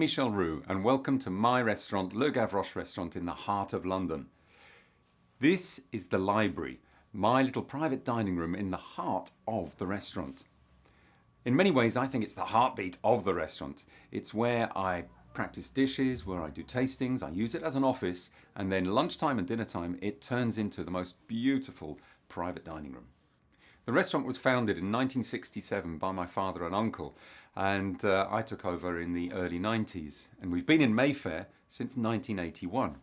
Michel Roux and welcome to my restaurant, LeGavroche restaurant in the heart of London. This is the library, my little private dining room in the heart of the restaurant. In many ways, I think it's the heartbeat of the restaurant. It's where I practice dishes, where I do tastings, I use it as an office, and then lunchtime and dinner time, it turns into the most beautiful private dining room. The restaurant was founded in 1967 by my father and uncle, and I took over in the early 90s. And we've been in Mayfair since 1981.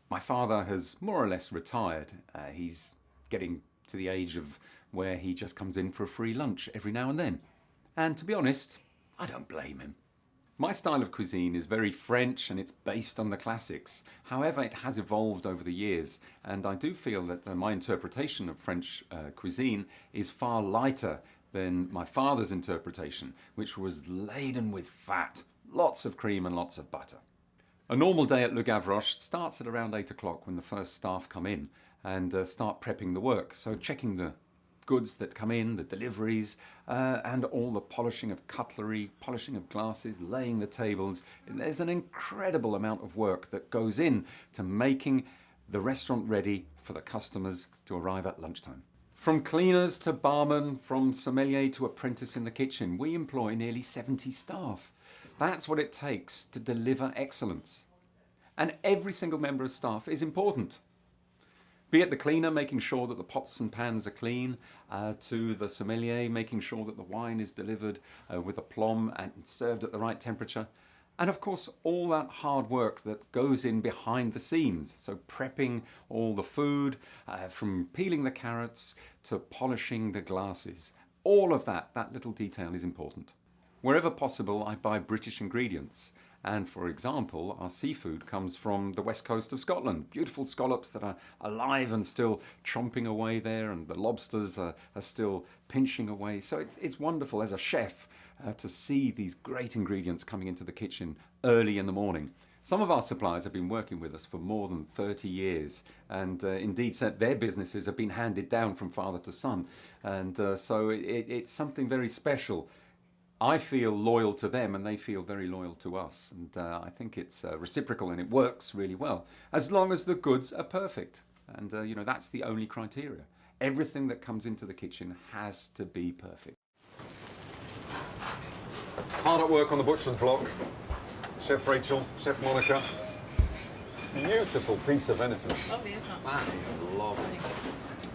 My father has more or less retired. He's getting to the age of where he just comes in for a free lunch every now and then. And to be honest, I don't blame him. My style of cuisine is very French and it's based on the classics. However, it has evolved over the years, and I do feel that my interpretation of French cuisine is far lighter than my father's interpretation, which was laden with fat, lots of cream and lots of butter. A normal day at Le Gavroche starts at around 8 o'clock when the first staff come in and start prepping the work. So checking the goods that come in, the deliveries, and all the polishing of cutlery, polishing of glasses, laying the tables. There's an incredible amount of work that goes in to making the restaurant ready for the customers to arrive at lunchtime. From cleaners to barman, from sommelier to apprentice in the kitchen, we employ nearly 70 staff. That's what it takes to deliver excellence. And every single member of staff is important. Be it the cleaner making sure that the pots and pans are clean, to the sommelier making sure that the wine is delivered with aplomb and served at the right temperature. And of course, all that hard work that goes in behind the scenes. So prepping all the food, from peeling the carrots to polishing the glasses. All of that little detail is important. Wherever possible, I buy British ingredients. And for example, our seafood comes from the west coast of Scotland. Beautiful scallops that are alive and still chomping away there, and the lobsters are still pinching away. So it's wonderful as a chef to see these great ingredients coming into the kitchen early in the morning. Some of our suppliers have been working with us for more than 30 years, and indeed their businesses have been handed down from father to son. And so it's something very special. I feel loyal to them and they feel very loyal to us, and I think it's reciprocal and it works really well as long as the goods are perfect, and you know, that's the only criteria. Everything that comes into the kitchen has to be perfect. Hard at work on the butcher's block. Chef Rachel, Chef Monica. Beautiful piece of venison. Lovely, isn't it? That is lovely.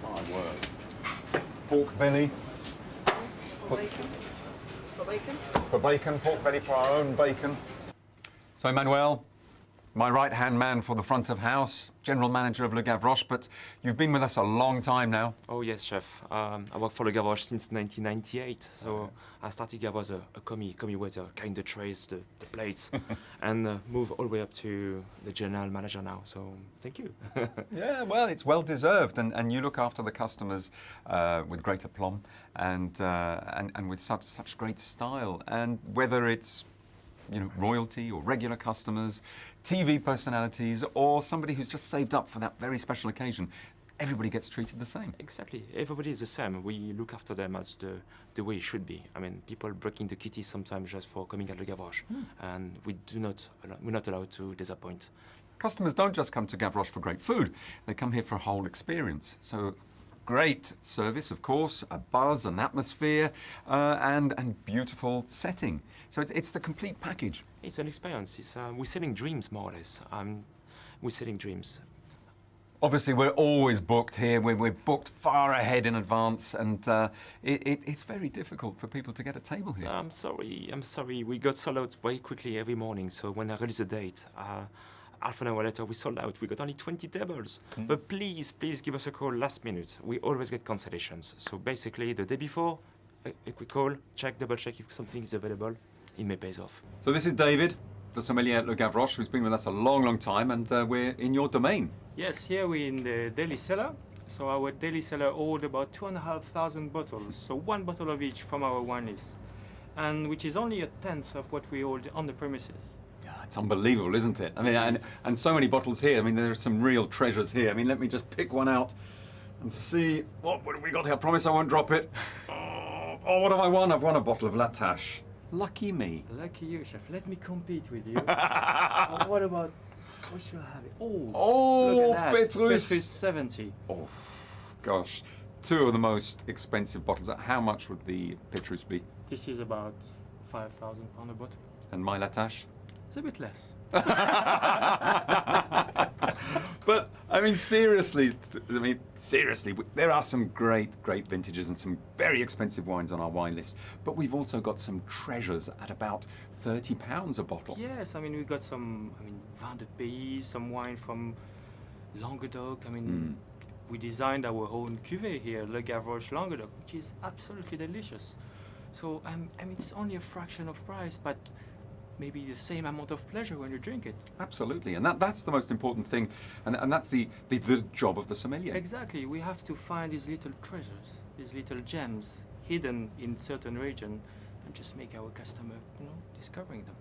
Hard work. Pork belly. For bacon. For bacon? For bacon, pork belly for our own bacon. So Emmanuel, my right-hand man for the front of house, general manager of Le Gavroche, but you've been with us a long time now. Oh yes, chef. I work for Le Gavroche since 1998. So I started here as a commis waiter, carrying the trays, the plates, and move all the way up to the general manager now. So thank you. Yeah, well, it's well deserved, and you look after the customers with great aplomb and with such great style. And whether it's, you know, royalty or regular customers, TV personalities, or somebody who's just saved up for that very special occasion, everybody gets treated the same. Exactly. Everybody is the same. We look after them as the way it should be. I mean, people breaking the kitty sometimes just for coming at Le Gavroche, and we're not allowed to disappoint. Customers don't just come to Gavroche for great food, they come here for a whole experience. So great service, of course, a buzz, an atmosphere, and beautiful setting. So it's the complete package. It's an experience. We're selling dreams, more or less. We're selling dreams. Obviously, we're always booked here. We're booked far ahead in advance, and it's very difficult for people to get a table here. I'm sorry. We got sold out very quickly every morning, so when I released the date, half an hour later, we sold out. We got only 20 tables. But please give us a call last minute. We always get cancellations. So basically, the day before, a quick call, double check if something is available. It may pay off. So this is David, the sommelier at Le Gavroche, who's been with us a long time, and we're in your domain. Yes, here we're in the deli cellar. So our deli cellar holds about 2,500 bottles. So one bottle of each from our wine list, and which is only a tenth of what we hold on the premises. Yeah, it's unbelievable, isn't it? I mean, and so many bottles here. I mean, there are some real treasures here. I mean, let me just pick one out and see what have we got here. I promise I won't drop it. Oh, what have I won? I've won a bottle of La Tâche. Lucky me. Lucky you, chef. Let me compete with you. What should I have? Oh, look at that. Petrus. Petrus 70. Oh, gosh. Two of the most expensive bottles. How much would the Petrus be? This is about £5,000 a bottle. And my Latache? It's a bit less. But I mean, seriously, there are some great vintages and some very expensive wines on our wine list. But we've also got some treasures at about £30 a bottle. Yes, I mean, we got some, vin de pays, some wine from Languedoc. We designed our own cuvée here, LeGavroche Languedoc, which is absolutely delicious. So, it's only a fraction of price, but maybe the same amount of pleasure when you drink it. Absolutely, and that's the most important thing, and that's the job of the sommelier. Exactly, we have to find these little treasures, these little gems hidden in certain region, and just make our customer, discovering them.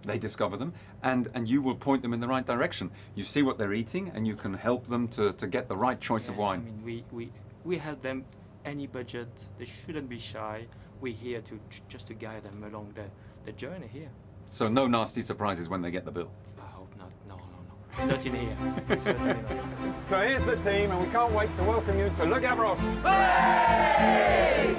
They discover them, and you will point them in the right direction. You see what they're eating, and you can help them to get the right choice of wine. I mean, we help them any budget. They shouldn't be shy. We're here just to guide them along the journey here. So no nasty surprises when they get the bill. I hope not. No. Not in here. Certainly not. So here's the team, and we can't wait to welcome you to Le Gavroche. Hey!